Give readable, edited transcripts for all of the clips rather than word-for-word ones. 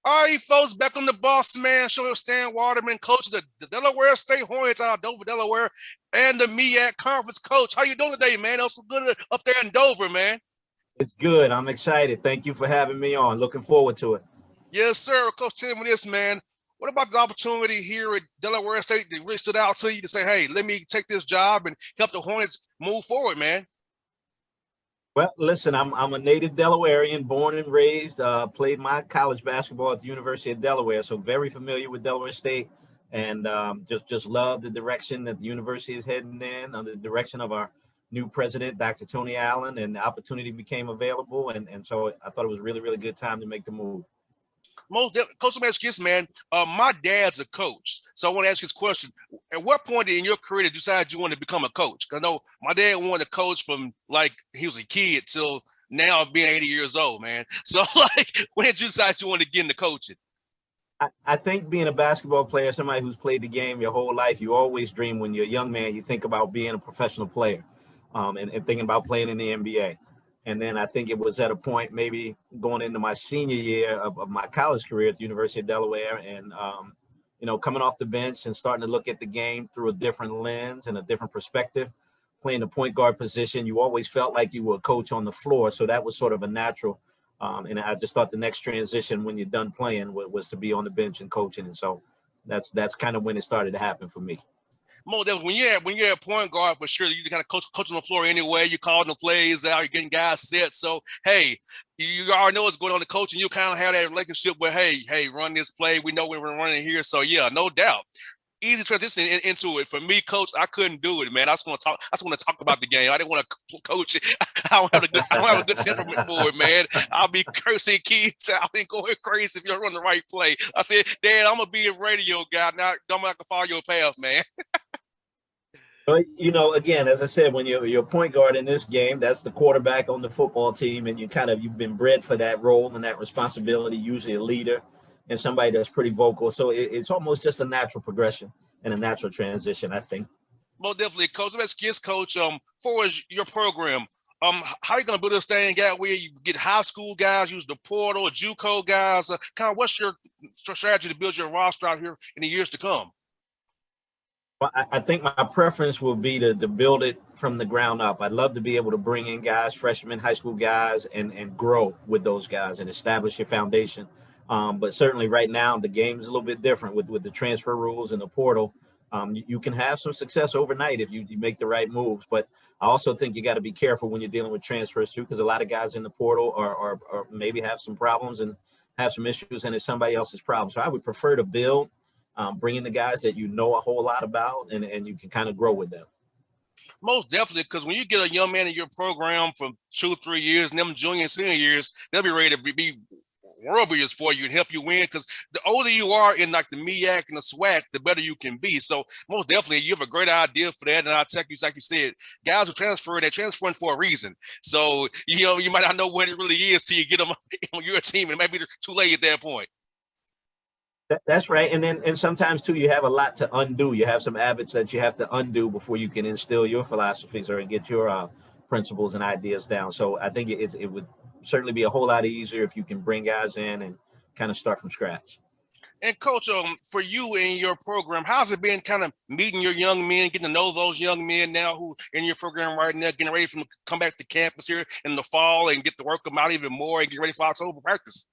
All right, folks, back on the Bossman show. Stan Waterman, coach of the Delaware State Hornets out of Dover, Delaware, and the MEAC Conference coach. How you doing today, man? That was good up there in Dover, man. It's good. I'm excited. Thank you for having me on. Looking forward to it. Yes, sir. Coach, tell me this, man. What about the opportunity here at Delaware State that really stood out to you to say, hey, let me take this job and help the Hornets move forward, man? Well, listen, I'm a native Delawarean, born and raised. Played my college basketball at the University of Delaware, so very familiar with Delaware State, and just love the direction that the university is heading in, under the direction of our new president, Dr. Tony Allen, and the opportunity became available, and so I thought it was a really good time to make the move. Coach, let me ask you this, man. My dad's a coach, so I want to ask you this question. At what point in your career did you decide you wanted to become a coach? Because I know my dad wanted to coach from like he was a kid till now being 80 years old, man. So like, when did you decide you wanted to get into coaching? I think being a basketball player, somebody who's played the game your whole life, you always dream when you're a young man, you think about being a professional player, and thinking about playing in the NBA. And then I think it was at a point maybe going into my senior year of my college career at the University of Delaware, and coming off the bench and starting to look at the game through a different lens and a different perspective. Playing the point guard position, you always felt like you were a coach on the floor, so that was sort of a natural. And I just thought the next transition when you're done playing was to be on the bench and coaching, and so that's kind of when it started to happen for me. Mo, when you're a point guard, for sure, you kind of coach on the floor anyway. You're calling the plays out, you're getting guys set. So hey, you already know what's going on in the coaching. You kind of have that relationship where hey, run this play. We know when we're running here. So yeah, no doubt. Easy transition into it. For me, coach, I couldn't do it, man. I just want to talk about the game. I didn't want to coach it. I don't have a good temperament for it, man. I'll be cursing kids out and going crazy if you don't run the right play. I said, Dad, I'm gonna be a radio guy. Now I'm not gonna follow your path, man. But again, as I said, when you're a point guard in this game, that's the quarterback on the football team, and you've been bred for that role and that responsibility. Usually a leader and somebody that's pretty vocal. So it's almost just a natural progression and a natural transition, I think. Well, definitely, coach. Let's kids, coach. For your program, how are you gonna build this thing out where you get high school guys, use the portal, JUCO guys? Kind of what's your strategy to build your roster out here in the years to come? Well, I think my preference will be to build it from the ground up. I'd love to be able to bring in guys, freshmen, high school guys, and grow with those guys and establish your foundation. But certainly right now, the game is a little bit different with the transfer rules and the portal. You can have some success overnight if you make the right moves. But I also think you got to be careful when you're dealing with transfers too, because a lot of guys in the portal are maybe have some problems and have some issues, and it's somebody else's problem. So I would prefer to build. Bring in the guys that you know a whole lot about, and you can kind of grow with them. Most definitely, because when you get a young man in your program for 2-3 years, and them junior and senior years, they'll be ready to be world beaters for you and help you win. Because the older you are in like the MEAC and the SWAC, the better you can be. So most definitely, you have a great idea for that. And I'll tell you, like you said, guys who transfer, they're transferring for a reason. So you might not know what it really is till you get them on your team, and it might be too late at that point. That's right. And sometimes too, you have a lot to undo. You have some habits that you have to undo before you can instill your philosophies or get your principles and ideas down. So I think it would certainly be a whole lot easier if you can bring guys in and kind of start from scratch. And coach, for you and your program, how's it been kind of meeting your young men, getting to know those young men now who in your program right now, getting ready to come back to campus here in the fall and get to work them out even more and get ready for October practice?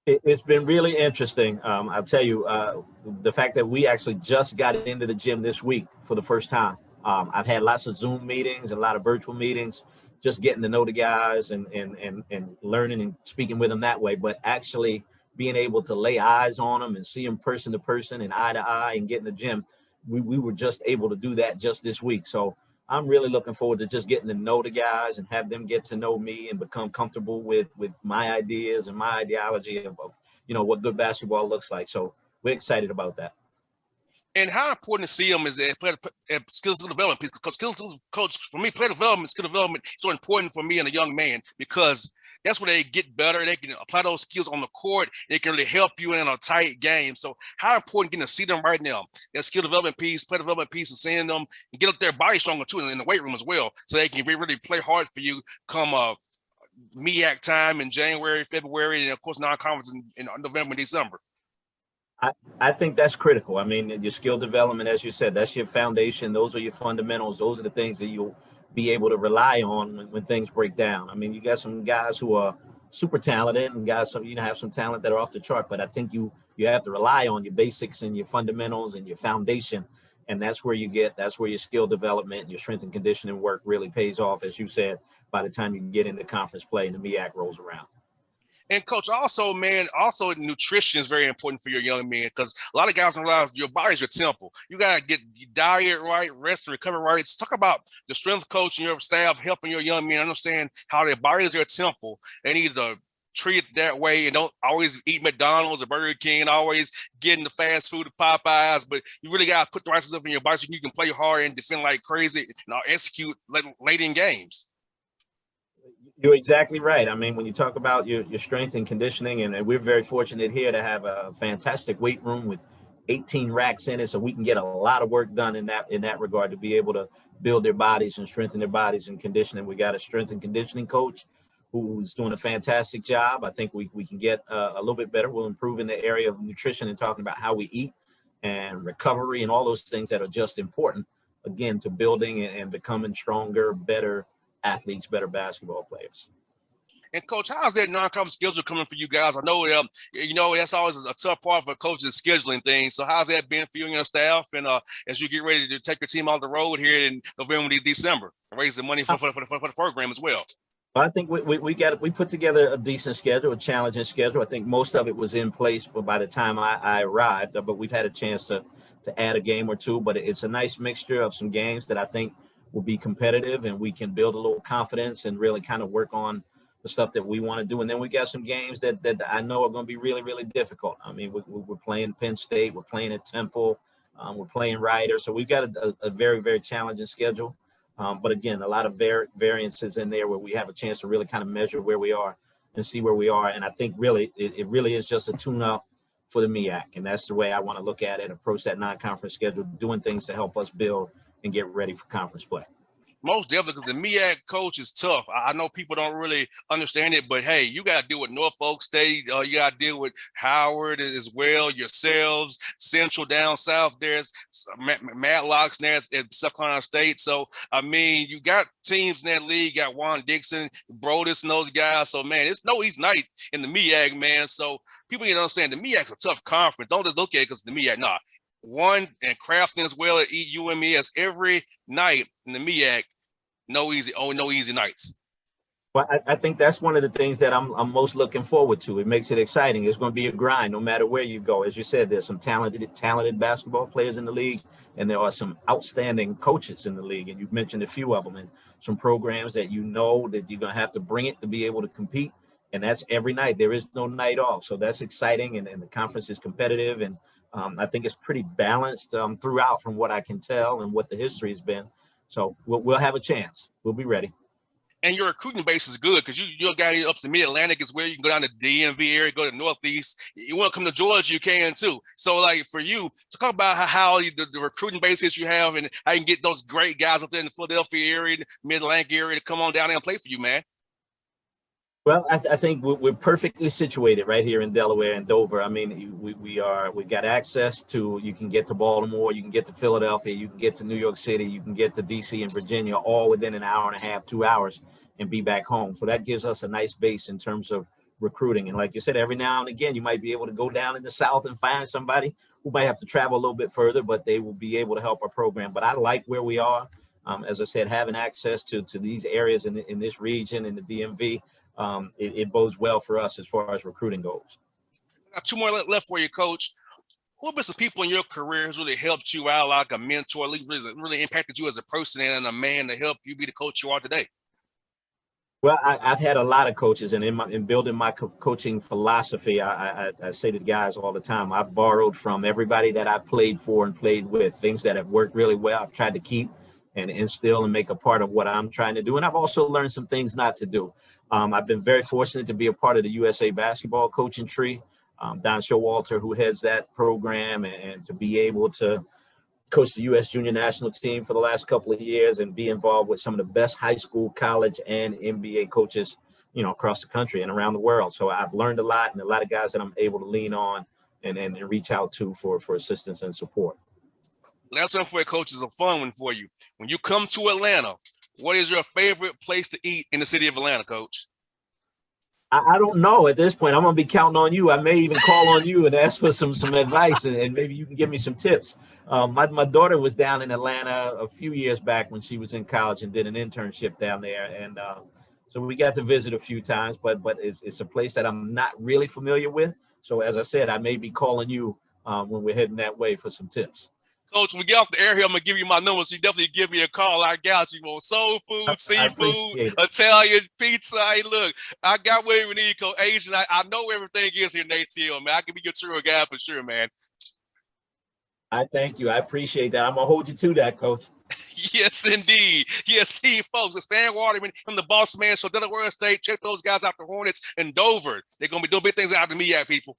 It's been really interesting. I'll tell you, the fact that we actually just got into the gym this week for the first time. I've had lots of Zoom meetings and a lot of virtual meetings, just getting to know the guys and learning and speaking with them that way. But actually being able to lay eyes on them and see them person to person and eye to eye and get in the gym, we were just able to do that just this week. So I'm really looking forward to just getting to know the guys and have them get to know me and become comfortable with my ideas and my ideology of what good basketball looks like. So we're excited about that. And how important to see them is skills development, because coach, for me, player development, skill development is so important for me and a young man, because that's where they get better. They can apply those skills on the court. They can really help you in a tight game. So how important getting to see them right now, that skill development piece, play development piece, and seeing them and get up their body stronger too in the weight room as well, so they can really play hard for you come MEAC time in January, February, and of course non-conference in November and December? I think that's critical. I mean, your skill development, as you said, that's your foundation. Those are your fundamentals. Those are the things that you'll be able to rely on when things break down. I mean, you got some guys who are super talented and guys, some, have some talent that are off the chart, but I think you have to rely on your basics and your fundamentals and your foundation. And that's where that's where your skill development and your strength and conditioning work really pays off, as you said, by the time you get into conference play and the MEAC rolls around. And coach, also, man, also nutrition is very important for your young men because a lot of guys don't realize your body's your temple. You gotta get your diet right, rest and recovery right. Let's talk about the strength coach and your staff helping your young men understand how their body is their temple. They need to treat it that way and don't always eat McDonald's or Burger King and always getting the fast food at Popeyes. But you really gotta put the right stuff in your body so you can play hard and defend like crazy and execute late in games. You're exactly right. I mean, when you talk about your strength and conditioning, and we're very fortunate here to have a fantastic weight room with 18 racks in it, so we can get a lot of work done in that regard to be able to build their bodies and strengthen their bodies and conditioning. We got a strength and conditioning coach who's doing a fantastic job. I think we can get a little bit better. We'll improve in the area of nutrition and talking about how we eat and recovery and all those things that are just important, again, to building and becoming stronger, better athletes, better basketball players. And coach, how's that non-conference schedule coming for you guys? I know, that's always a tough part for coaches scheduling things. So how's that been for you and your staff? And as you get ready to take your team out the road here in November, December, raise the money for the program as well. I think we put together a decent schedule, a challenging schedule. I think most of it was in place by the time I arrived, but we've had a chance to add a game or two. But it's a nice mixture of some games that I think will be competitive and we can build a little confidence and really kind of work on the stuff that we want to do. And then we got some games that I know are going to be really, really difficult. I mean, we're playing Penn State, we're playing at Temple, we're playing Rider. So we've got a very, very challenging schedule. But again, a lot of variances in there where we have a chance to really kind of measure where we are and see where we are. And I think really, it really is just a tune-up for the MEAC. And that's the way I want to look at it, approach that non-conference schedule, doing things to help us build and get ready for conference play. Most definitely, because the MEAC coach is tough. I know people don't really understand it, but hey, you got to deal with Norfolk State. You got to deal with Howard as well, yourselves, Central down south. There's Matlock's there at South Carolina State. So, I mean, you got teams in that league. You got Juan Dixon, Brodus, and those guys. So, man, it's no easy night in the MEAC, man. So, people need to understand the MEAC's a tough conference. Don't just look at it because the MEAC, nah. One and Crafton as well at UMES every night in the MEAC. No easy nights. Well, I think that's one of the things that I'm most looking forward to. It makes it exciting. It's going to be a grind no matter where you go. As you said, there's some talented basketball players in the league, and there are some outstanding coaches in the league. And you've mentioned a few of them, and some programs that you know that you're going to have to bring it to be able to compete. And that's every night. There is no night off. So that's exciting, and the conference is competitive, and I think it's pretty balanced throughout from what I can tell and what the history has been. So we'll have a chance. We'll be ready. And your recruiting base is good because you're a guy up to Mid-Atlantic as well. You can go down to the DMV area, go to Northeast. You want to come to Georgia, you can too. So, like, for you, to talk about how the recruiting bases you have and how you can get those great guys up there in the Philadelphia area, Mid-Atlantic area to come on down there and play for you, man. Well, I think we're perfectly situated right here in Delaware and Dover. I mean, we've got access to, you can get to Baltimore, you can get to Philadelphia, you can get to New York City, you can get to DC and Virginia, all within an hour and a half, 2 hours, and be back home. So that gives us a nice base in terms of recruiting. And like you said, every now and again, you might be able to go down in the South and find somebody who might have to travel a little bit further, but they will be able to help our program. But I like where we are. As I said, having access to these areas in this region, in the DMV, it bodes well for us as far as recruiting goes. Got two more left for you, Coach. Who have been some people in your career who's really helped you out, like a mentor, really impacted you as a person and a man to help you be the coach you are today? Well, I've had a lot of coaches, and in building my coaching philosophy, I say to the guys all the time, I've borrowed from everybody that I played for and played with. Things that have worked really well, I've tried to keep and instill and make a part of what I'm trying to do. And I've also learned some things not to do. I've been very fortunate to be a part of the USA basketball coaching tree. Don Showalter, who heads that program, and to be able to coach the U.S. junior national team for the last couple of years and be involved with some of the best high school, college, and NBA coaches across the country and around the world. So I've learned a lot, and a lot of guys that I'm able to lean on and reach out to for assistance and support. Last one for you, coach, is a fun one for you. When you come to Atlanta, what is your favorite place to eat in the city of Atlanta, coach? I don't know at this point. I'm gonna be counting on you. I may even call on you and ask for some advice, and maybe you can give me some tips. My daughter was down in Atlanta a few years back when she was in college and did an internship down there, and so we got to visit a few times. But it's a place that I'm not really familiar with. So as I said, I may be calling you when we're heading that way for some tips. Coach, when we get off the air here, I'm going to give you my number, so you definitely give me a call. I got you on soul food, seafood, Italian, pizza. Hey, look, I got what we need, Coach. Asian, I know everything is here in ATL, man. I can be your tour guide for sure, man. I thank you. I appreciate that. I'm going to hold you to that, Coach. Yes, indeed. Yes, see, folks, it's Stan Waterman from the Bossman. So Delaware State, check those guys out, the Hornets in Dover. They're going to be doing big things out of me, people.